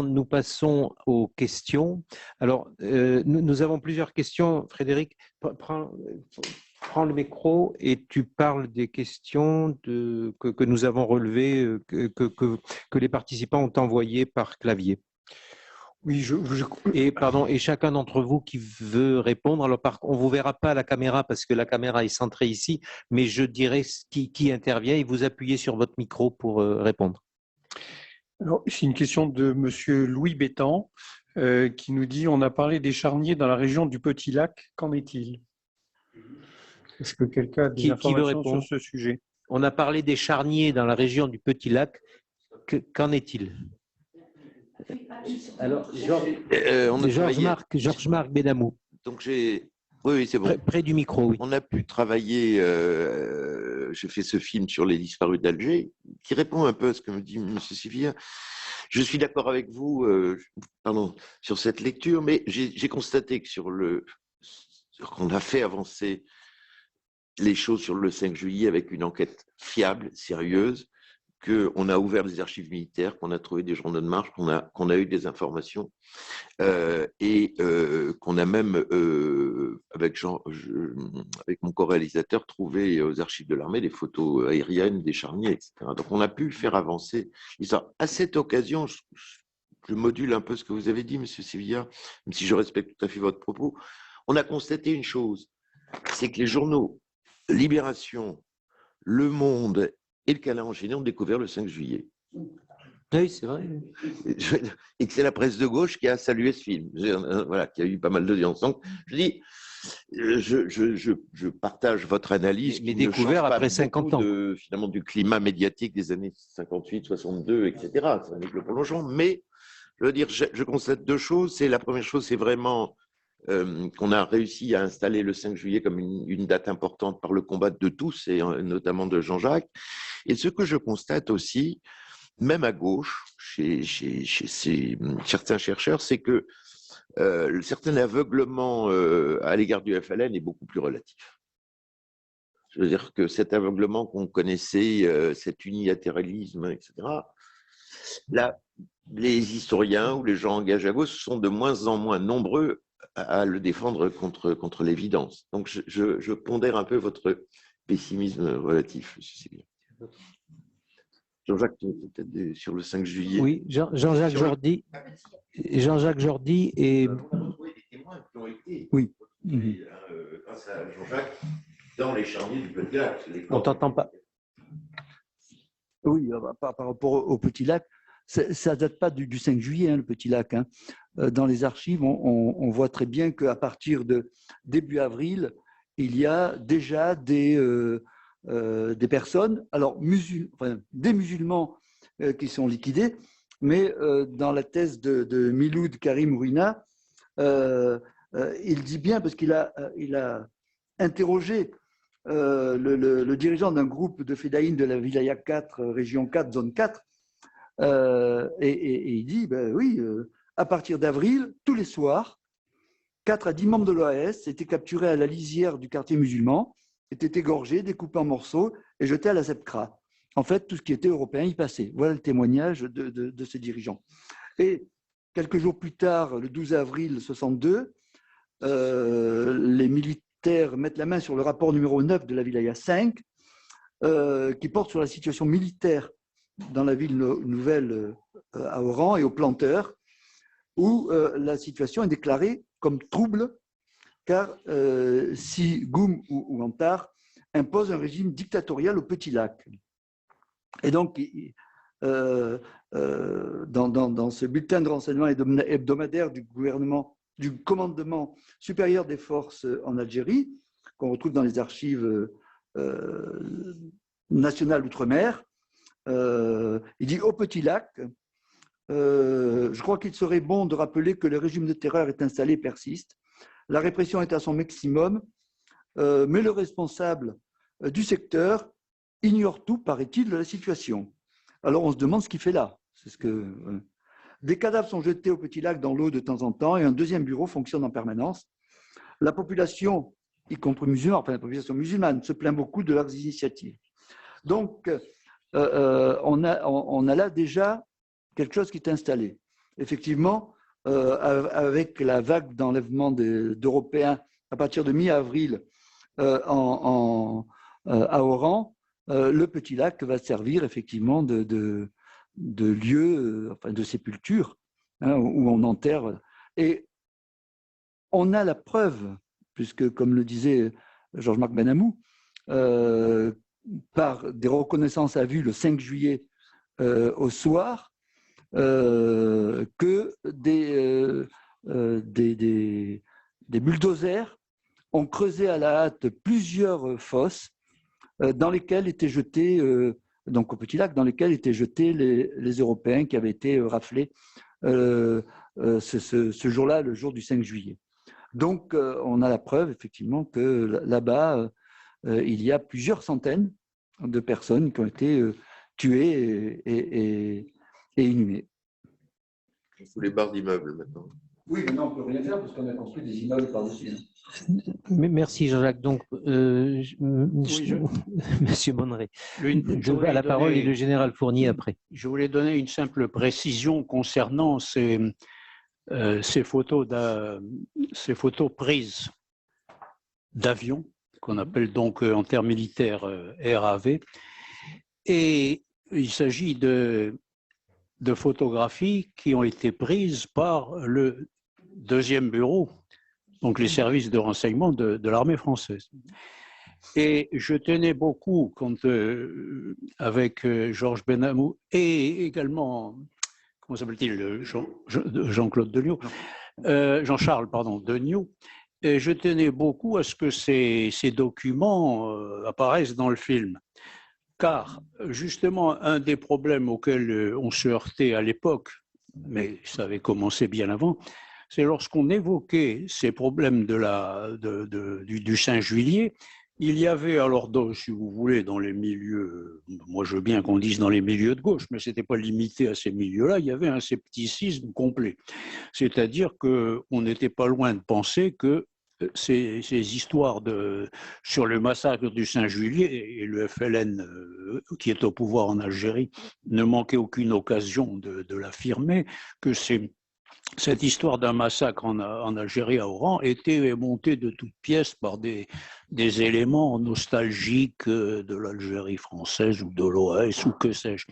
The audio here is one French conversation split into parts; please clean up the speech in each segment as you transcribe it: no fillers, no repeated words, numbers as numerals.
nous passons aux questions. Alors, nous avons plusieurs questions. Frédéric, prends le micro et tu parles des questions que nous avons relevées, que les participants ont envoyées par clavier. Oui, Et chacun d'entre vous qui veut répondre, alors on ne vous verra pas à la caméra parce que la caméra est centrée ici, mais je dirai qui intervient et vous appuyez sur votre micro pour répondre. C'est une question de Monsieur Louis Bétan qui nous dit: on a parlé des charniers dans la région du Petit Lac, qu'en est-il? Est-ce que quelqu'un a des informations sur ce sujet? On a parlé des charniers dans la région du Petit Lac, qu'en est-il? Alors, Georges-Marc Benamou. Donc oui, c'est bon. Près du micro, oui. On a pu travailler, j'ai fait ce film sur les disparus d'Alger, qui répond un peu à ce que me dit M. Sévilla. Je suis d'accord avec vous sur cette lecture, mais j'ai constaté que qu'on a fait avancer les choses sur le 5 juillet avec une enquête fiable, sérieuse, qu'on a ouvert des archives militaires, qu'on a trouvé des journaux de marche, qu'on a eu des informations et qu'on a même, avec mon co-réalisateur, trouvé aux archives de l'armée des photos aériennes, des charniers, etc. Donc on a pu faire avancer l'histoire. À cette occasion, je module un peu ce que vous avez dit, M. Sévilla, même si je respecte tout à fait votre propos. On a constaté une chose, c'est que les journaux Libération, Le Monde et le Canard enchaîné ont découvert le 5 juillet. Oui, c'est vrai. Et que c'est la presse de gauche qui a salué ce film, voilà, qui a eu pas mal d'audience. Donc, je dis, je partage votre analyse. Mais découvert après 50 ans. Finalement, du climat médiatique des années 58, 62, etc. C'est avec le prolongement. Mais, je veux dire, je constate deux choses. La première chose, c'est vraiment qu'on a réussi à installer le 5 juillet comme une date importante par le combat de tous, et notamment de Jean-Jacques. Et ce que je constate aussi, même à gauche, chez certains chercheurs, c'est que le certain aveuglement à l'égard du FLN est beaucoup plus relatif. Je veux dire que cet aveuglement qu'on connaissait, cet unilatéralisme, etc., là, les historiens ou les gens engagés à gauche sont de moins en moins nombreux à le défendre contre l'évidence. Donc, je pondère un peu votre pessimisme relatif, M. Sévilla. Jean-Jacques, peut-être sur le 5 juillet. Oui, Jean-Jacques Jordi. Jean-Jacques Jordi et… On a trouvé des témoins qui ont été, oui. Grâce à Jean-Jacques, dans les charniers du Petit Lac. On ne t'entend pas. Oui, par rapport au Petit Lac, ça ne date pas du 5 juillet, hein, le Petit Lac. Hein. Dans les archives, on voit très bien qu'à partir de début avril, il y a déjà des personnes, alors des musulmans qui sont liquidés, mais dans la thèse de Miloud Karim Ouina, il dit bien, parce qu'il a interrogé le dirigeant d'un groupe de Fédaïn de la Wilaya 4, région 4, zone 4, et il dit, ben oui, à partir d'avril, tous les soirs, 4 à 10 membres de l'OAS étaient capturés à la lisière du quartier musulman, étaient égorgés, découpés en morceaux et jetés à la Zebkra. En fait, tout ce qui était européen y passait. Voilà le témoignage de ces dirigeants. Et quelques jours plus tard, le 12 avril 62, les militaires mettent la main sur le rapport numéro 9 de la Wilaya 5, qui porte sur la situation militaire dans la ville nouvelle à Oran et aux planteurs, où la situation est déclarée comme trouble, car si Goum ou Antar impose un régime dictatorial au Petit Lac. Et donc, dans ce bulletin de renseignement hebdomadaire du commandement supérieur des forces en Algérie, qu'on retrouve dans les archives nationales d'outre-mer, il dit au Petit Lac, je crois qu'il serait bon de rappeler que le régime de terreur est installé et persiste. La répression est à son maximum, mais le responsable du secteur ignore tout, paraît-il, de la situation. Alors on se demande ce qu'il fait là. Des cadavres sont jetés au Petit Lac dans l'eau de temps en temps et un deuxième bureau fonctionne en permanence. La population, y compris musulmane, enfin la population musulmane, se plaint beaucoup de leurs initiatives. Donc, on a là déjà quelque chose qui est installé. effectivement, avec la vague d'enlèvement d'Européens à partir de mi-avril à Oran, le Petit Lac va servir effectivement de lieu, enfin de sépulture, hein, où on enterre. Et on a la preuve, puisque comme le disait Georges-Marc Benamou, par des reconnaissances à vue le 5 juillet au soir, que des bulldozers ont creusé à la hâte plusieurs fosses dans lesquelles étaient jetés, donc au Petit Lac, dans lesquelles étaient jetés les Européens qui avaient été raflés ce jour-là, le jour du 5 juillet. Donc, on a la preuve, effectivement, que là-bas, il y a plusieurs centaines de personnes qui ont été tuées et inhumées. Sous les barres d'immeubles, maintenant. Oui, maintenant, on ne peut rien faire parce qu'on a construit des immeubles par-dessus. Merci Jean-Jacques. Donc, Monsieur Bonneret, à la parole et le général Fournier après. Je voulais donner une simple précision concernant ces photos prises d'avions, qu'on appelle donc en termes militaires RAV. Et il s'agit de photographies qui ont été prises par le deuxième bureau, donc les services de renseignement de l'armée française. Et je tenais beaucoup, avec Georges Benamou et également, comment s'appelle-t-il, Jean-Claude Degnaud, Jean-Charles, pardon, Degnaud, et je tenais beaucoup à ce que ces documents apparaissent dans le film. Car, justement, un des problèmes auxquels on se heurtait à l'époque, mais ça avait commencé bien avant, c'est lorsqu'on évoquait ces problèmes du 5 juillet, il y avait alors, si vous voulez, dans les milieux, moi je veux bien qu'on dise dans les milieux de gauche, mais ce n'était pas limité à ces milieux-là, il y avait un scepticisme complet. C'est-à-dire qu'on n'était pas loin de penser que ces histoires sur le massacre du 5 juillet et le FLN qui est au pouvoir en Algérie ne manquait aucune occasion de l'affirmer, que cette histoire d'un massacre en Algérie à Oran était montée de toutes pièces par des éléments nostalgiques de l'Algérie française ou de l'OAS ou que sais-je.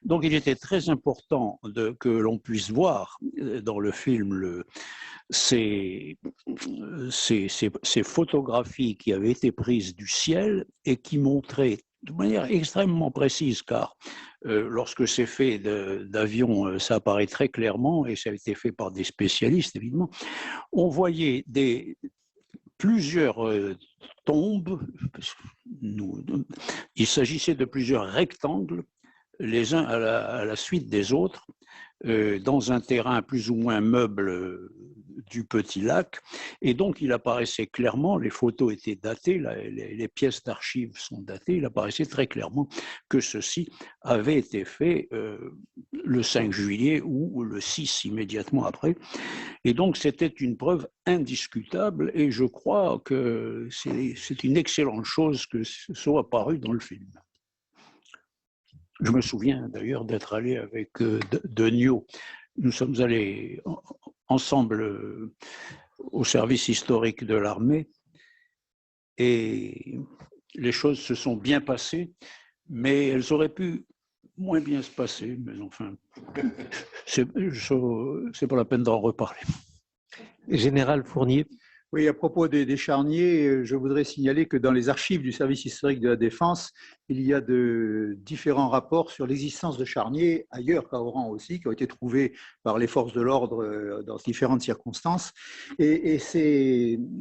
Donc il était très important que l'on puisse voir dans le film ces photographies qui avaient été prises du ciel et qui montraient de manière extrêmement précise, car lorsque c'est fait d'avion, ça apparaît très clairement, et ça a été fait par des spécialistes, évidemment, on voyait plusieurs tombes, il s'agissait de plusieurs rectangles, les uns à la suite des autres, dans un terrain plus ou moins meuble du Petit Lac, et donc il apparaissait clairement, les photos étaient datées, les pièces d'archives sont datées, il apparaissait très clairement que ceci avait été fait le 5 juillet ou le 6 immédiatement après, et donc c'était une preuve indiscutable, et je crois que c'est une excellente chose que ce soit apparu dans le film. Je me souviens d'ailleurs d'être allé avec Degnaud. Nous sommes allés ensemble au service historique de l'armée et les choses se sont bien passées, mais elles auraient pu moins bien se passer. Mais enfin, c'est pas la peine d'en reparler. Général Fournier. Oui, à propos des charniers, je voudrais signaler que dans les archives du service historique de la Défense, il y a de différents rapports sur l'existence de charniers, ailleurs qu'à Oran aussi, qui ont été trouvés par les forces de l'ordre dans différentes circonstances. Et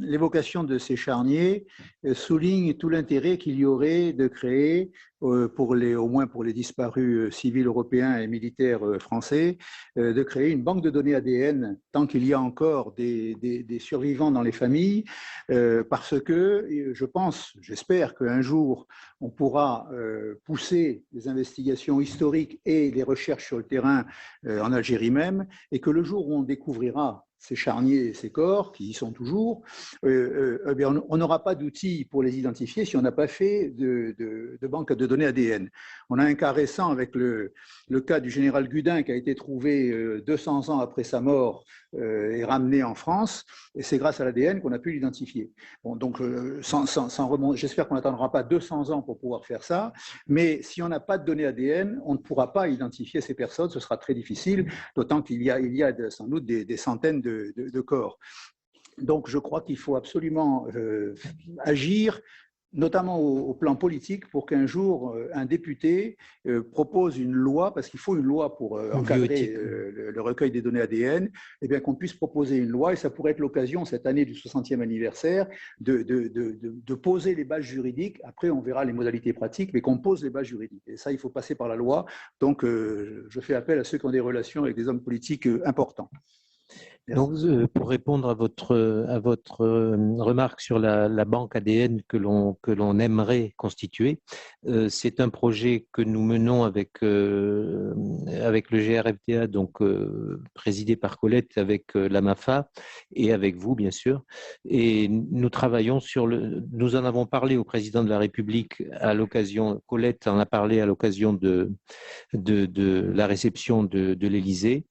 l'évocation de ces charniers souligne tout l'intérêt qu'il y aurait de créer, au moins pour les disparus civils européens et militaires français, de créer une banque de données ADN tant qu'il y a encore des survivants dans les familles, parce que j'espère qu'un jour, on pourra pousser les investigations historiques et les recherches sur le terrain en Algérie même, et que le jour où on découvrira ces charniers et ces corps, qui y sont toujours, eh bien, on n'aura pas d'outils pour les identifier si on n'a pas fait de banque de données ADN. On a un cas récent avec le cas du général Gudin qui a été trouvé 200 ans après sa mort et ramené en France, et c'est grâce à l'ADN qu'on a pu l'identifier. Bon, donc, j'espère qu'on n'attendra pas 200 ans pour pouvoir faire ça, mais si on n'a pas de données ADN, on ne pourra pas identifier ces personnes, ce sera très difficile, d'autant qu'il y a sans doute des centaines de corps. Donc, je crois qu'il faut absolument agir, notamment au plan politique, pour qu'un jour, un député propose une loi, parce qu'il faut une loi pour encadrer le recueil des données ADN, et bien qu'on puisse proposer une loi, et ça pourrait être l'occasion, cette année du 60e anniversaire, de poser les bases juridiques. Après, on verra les modalités pratiques, mais qu'on pose les bases juridiques. Et ça, il faut passer par la loi. Donc, je fais appel à ceux qui ont des relations avec des hommes politiques importants. Donc, pour répondre à votre remarque sur la banque ADN que l'on aimerait constituer, c'est un projet que nous menons avec le GRFDA, donc présidé par Colette, avec la MAFA et avec vous, bien sûr. Et nous travaillons nous en avons parlé au président de la République à l'occasion, Colette en a parlé à l'occasion de la réception de l'Élysée.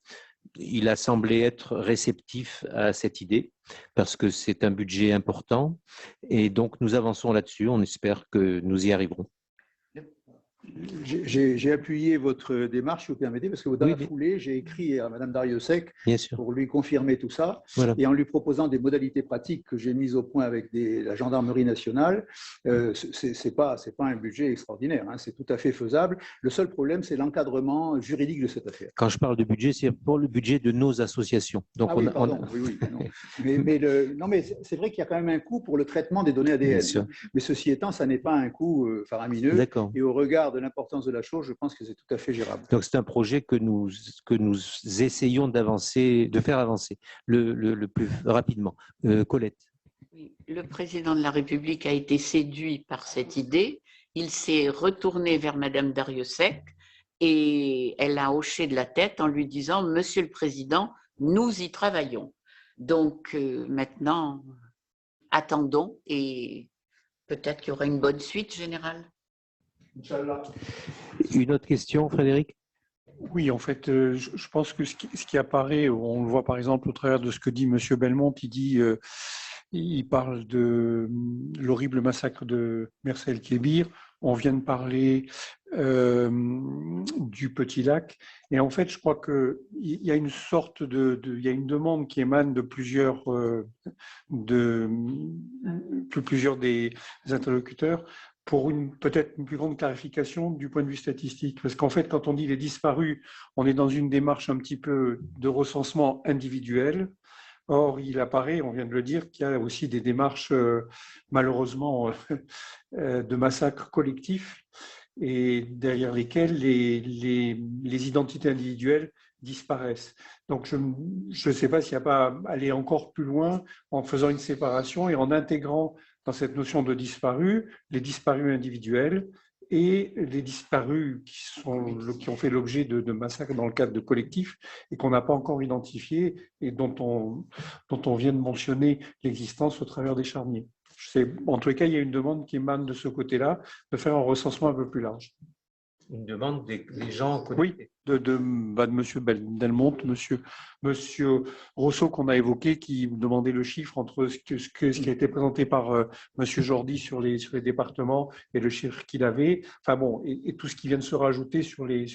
Il a semblé être réceptif à cette idée parce que c'est un budget important et donc nous avançons là-dessus. On espère que nous y arriverons. J'ai appuyé votre démarche, si vous permettez, parce que dans la foulée, j'ai écrit à Mme Dariussec pour lui confirmer tout ça, et en lui proposant des modalités pratiques que j'ai mises au point avec la gendarmerie nationale. C'est pas un budget extraordinaire, hein, c'est tout à fait faisable. Le seul problème, c'est l'encadrement juridique de cette affaire. Quand je parle de budget, c'est pour le budget de nos associations. Donc mais c'est vrai qu'il y a quand même un coût pour le traitement des données ADN. Mais ceci étant, ça n'est pas un coût faramineux. Et au regard de l'importance de la chose, je pense que c'est tout à fait gérable. Donc c'est un projet que nous essayons de faire avancer le plus rapidement. Colette. Oui, le président de la République a été séduit par cette idée. Il s'est retourné vers Madame Dariussec et elle a hoché de la tête en lui disant « Monsieur le Président, nous y travaillons ». Donc maintenant, attendons et peut-être qu'il y aura une bonne suite générale. Une autre question, Frédéric? Oui, en fait, je pense que ce qui apparaît, on le voit par exemple au travers de ce que dit M. Belmont, il parle de l'horrible massacre de Mers el-Kébir, on vient de parler du Petit Lac, et en fait, je crois qu'il y a une sorte il y a une demande qui émane de plusieurs des interlocuteurs pour peut-être une plus grande clarification du point de vue statistique. Parce qu'en fait, quand on dit les disparus, on est dans une démarche un petit peu de recensement individuel. Or, il apparaît, on vient de le dire, qu'il y a aussi des démarches, malheureusement, de massacres collectifs, et derrière lesquels les identités individuelles disparaissent. Donc, je ne sais pas s'il n'y a pas à aller encore plus loin en faisant une séparation et en intégrant dans cette notion de disparus, les disparus individuels et les disparus qui ont fait l'objet de massacres dans le cadre de collectifs et qu'on n'a pas encore identifiés et dont on vient de mentionner l'existence au travers des charniers. En tous les cas, il y a une demande qui émane de ce côté-là, de faire un recensement un peu plus large. Une demande des gens connectés. Oui, de M. Belmont, M. Rousseau qu'on a évoqué, qui demandait le chiffre entre ce qui a été présenté par M. Jordi sur les départements et le chiffre qu'il avait, enfin bon, et tout ce qui vient de se rajouter sur les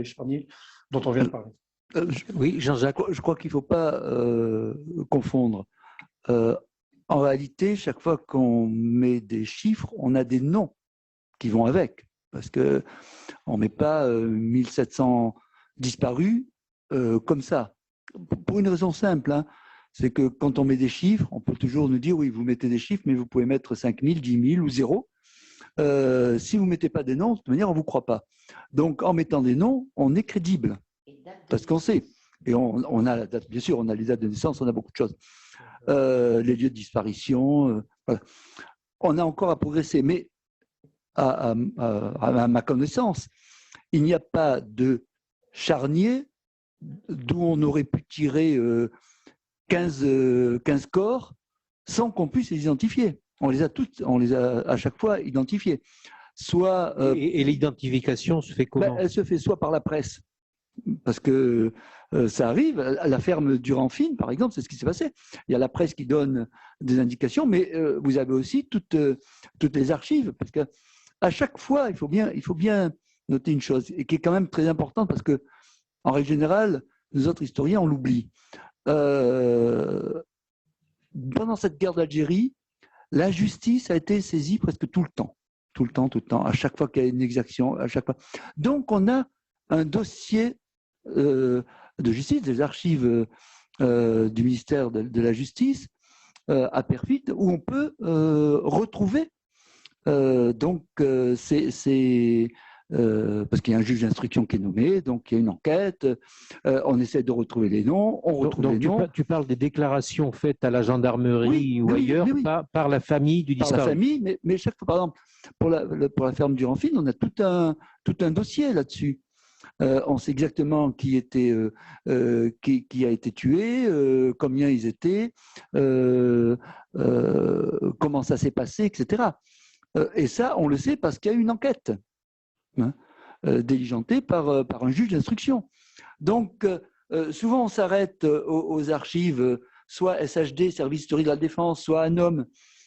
charniers dont on vient de parler. Oui, Jean-Jacques, je crois qu'il ne faut pas confondre. En réalité, chaque fois qu'on met des chiffres, on a des noms qui vont avec. Parce qu'on ne met pas 1700 disparus comme ça. Pour une raison simple, hein, c'est que quand on met des chiffres, on peut toujours nous dire, oui, vous mettez des chiffres, mais vous pouvez mettre 5000, 10 000 ou 0. Si vous ne mettez pas des noms, de toute manière, on ne vous croit pas. Donc, en mettant des noms, on est crédible, parce qu'on sait. Et on a la date, bien sûr, on a les dates de naissance, on a beaucoup de choses. Les lieux de disparition, voilà. On a encore à progresser, mais à ma connaissance, il n'y a pas de charnier d'où on aurait pu tirer 15 corps sans qu'on puisse les identifier. On les a à chaque fois identifiés. Soit, et l'identification se fait comment? Elle se fait soit par la presse, parce que ça arrive. À la ferme Durand-Fine, par exemple, c'est ce qui s'est passé. Il y a la presse qui donne des indications, mais vous avez aussi toutes les archives, parce qu'à chaque fois, il faut bien noter une chose, et qui est quand même très importante, parce que en règle générale, nous autres historiens, on l'oublie. Pendant cette guerre d'Algérie, la justice a été saisie presque tout le temps. Tout le temps, à chaque fois qu'il y a une exaction, à chaque fois. Donc, on a un dossier de justice, des archives du ministère de la Justice à Perfit, où on peut retrouver. Parce qu'il y a un juge d'instruction qui est nommé, donc il y a une enquête, on essaie de retrouver les noms, on retrouve les noms. Tu parles des déclarations faites à la gendarmerie ou ailleurs par la famille du disparu. Par la famille, mais chaque fois, par exemple, pour la ferme Durand-Fine, on a tout un dossier là-dessus. On sait exactement qui a été tué, combien ils étaient, comment ça s'est passé, etc. Et ça, on le sait parce qu'il y a eu une enquête diligentée par un juge d'instruction. Donc, souvent, on s'arrête aux archives, soit SHD, Service historique de la Défense, soit ANOM,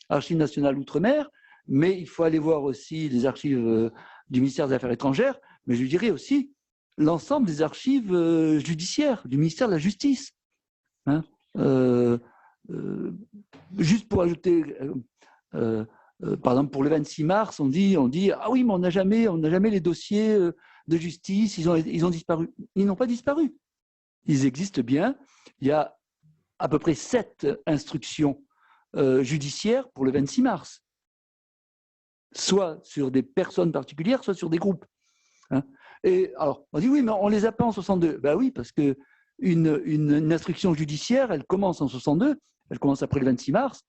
Archives nationales Outre-mer, mais il faut aller voir aussi les archives du ministère des Affaires étrangères, mais je dirais aussi l'ensemble des archives judiciaires du ministère de la Justice. Juste pour ajouter, par exemple, pour le 26 mars, on dit ah oui, mais on n'a jamais les dossiers de justice, ils ont disparu. Ils n'ont pas disparu. Ils existent bien. Il y a à peu près 7 instructions judiciaires pour le 26 mars, soit sur des personnes particulières, soit sur des groupes. Et alors, on dit oui, mais on les a pas en 62. Ben oui, parce que une instruction judiciaire, elle commence en 62, elle commence après le 26 mars,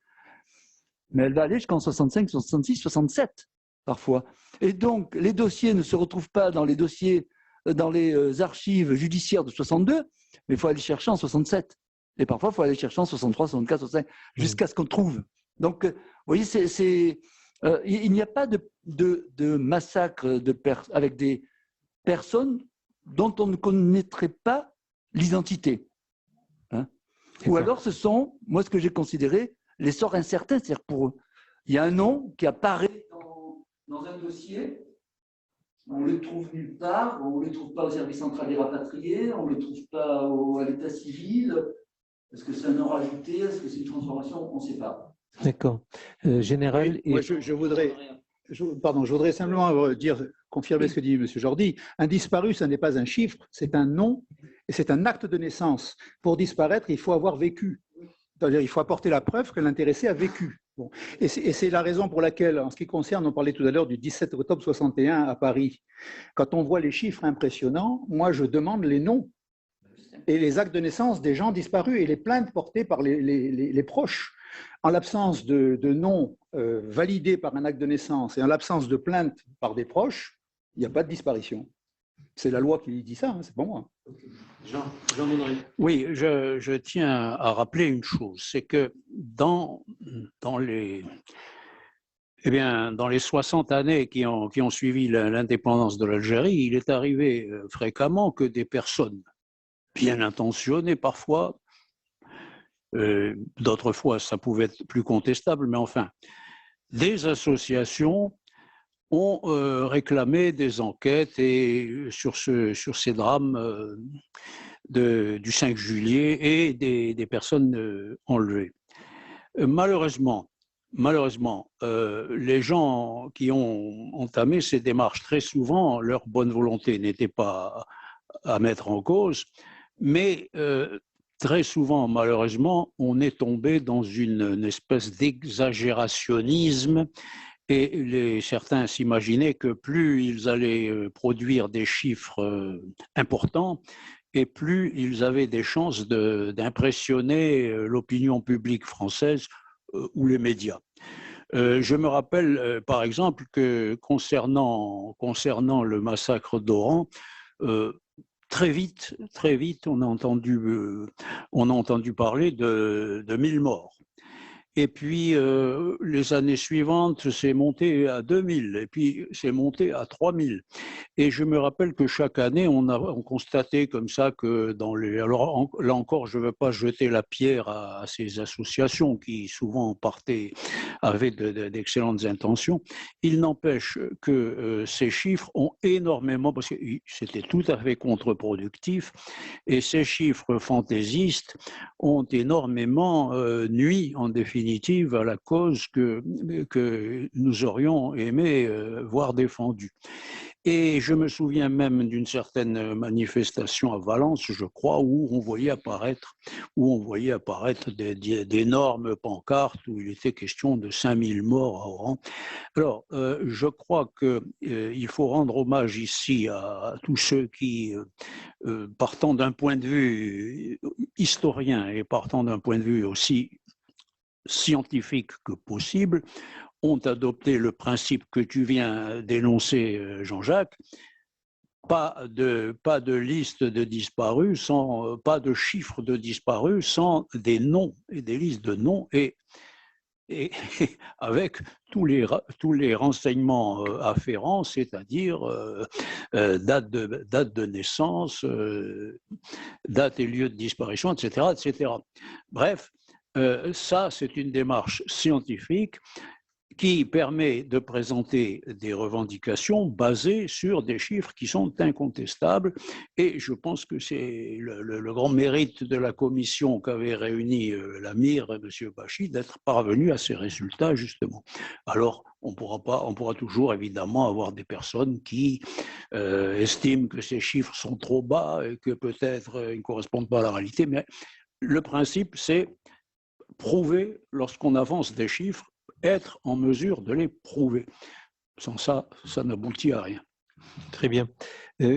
mais elle va aller jusqu'en 65, 66, 67 parfois. Et donc, les dossiers ne se retrouvent pas dans les dossiers, dans les archives judiciaires de 62, mais il faut aller chercher en 67. Et parfois, il faut aller chercher en 63, 64, 65, jusqu'à ce qu'on trouve. Donc, vous voyez, il n'y a pas de massacre avec des personnes dont on ne connaîtrait pas l'identité. Ou alors, ce sont, moi, ce que j'ai considéré, les sorts incertains, c'est-à-dire pour eux. Il y a un nom qui apparaît dans un dossier, on ne le trouve nulle part, on ne le trouve pas au service central des rapatriés, on ne le trouve pas à l'état civil. Est-ce que c'est un nom rajouté? Est-ce que c'est une transformation? On ne sait pas. D'accord. Général. Oui, moi, je voudrais simplement confirmer ce que dit M. Jordi. Un disparu, ce n'est pas un chiffre, c'est un nom et c'est un acte de naissance. Pour disparaître, il faut avoir vécu. C'est-à-dire il faut apporter la preuve que l'intéressé a vécu. Bon. Et c'est la raison pour laquelle, en ce qui concerne, on parlait tout à l'heure du 17 octobre 61 à Paris, quand on voit les chiffres impressionnants, moi je demande les noms et les actes de naissance des gens disparus et les plaintes portées par les proches. En l'absence de noms validés par un acte de naissance et en l'absence de plainte par des proches, il n'y a pas de disparition. C'est la loi qui dit ça, hein, c'est pas moi. Jean Monnery. Oui, je tiens à rappeler une chose, c'est que dans les 60 années qui ont suivi l'indépendance de l'Algérie, il est arrivé fréquemment que des personnes bien intentionnées parfois, d'autres fois ça pouvait être plus contestable, mais enfin, des associations ont réclamé des enquêtes sur ces drames du 5 juillet et des personnes enlevées. Malheureusement, les gens qui ont entamé ces démarches, très souvent, leur bonne volonté n'était pas à mettre en cause, mais très souvent, malheureusement, on est tombé dans une espèce d'exagérationnisme et certains s'imaginaient que plus ils allaient produire des chiffres importants et plus ils avaient des chances d'impressionner l'opinion publique française ou les médias. Je me rappelle, par exemple, que concernant le massacre d'Oran, très vite, on a entendu parler de 1000 morts. Et puis, les années suivantes, c'est monté à 2000, et puis c'est monté à 3000. Et je me rappelle que chaque année, on constatait comme ça que dans les... Alors là encore, je ne veux pas jeter la pierre à ces associations qui souvent partaient avec d'excellentes intentions. Il n'empêche que ces chiffres ont énormément, parce que c'était tout à fait contre-productif, et ces chiffres fantaisistes ont énormément nui en définitive à la cause que nous aurions aimé voir défendue. Et je me souviens même d'une certaine manifestation à Valence, je crois, où on voyait apparaître d'énormes pancartes où il était question de 5000 morts à Oran. Alors, je crois qu'il faut rendre hommage ici à tous ceux qui, partant d'un point de vue historien et partant d'un point de vue aussi scientifique que possible, ont adopté le principe que tu viens d'énoncer, Jean-Jacques, pas de liste de disparus, pas de chiffres de disparus, sans des noms et des listes de noms, et avec tous les renseignements afférents, c'est-à-dire date de naissance, date et lieu de disparition, etc., etc. Bref, ça, c'est une démarche scientifique qui permet de présenter des revendications basées sur des chiffres qui sont incontestables. Et je pense que c'est le grand mérite de la commission qu'avait réunie l'AMIR, M. Bachy, d'être parvenu à ces résultats, justement. Alors, on pourra toujours, évidemment, avoir des personnes qui estiment que ces chiffres sont trop bas et que peut-être ils ne correspondent pas à la réalité, mais le principe, c'est prouver, lorsqu'on avance des chiffres, être en mesure de les prouver. Sans ça, ça n'aboutit à rien. Très bien.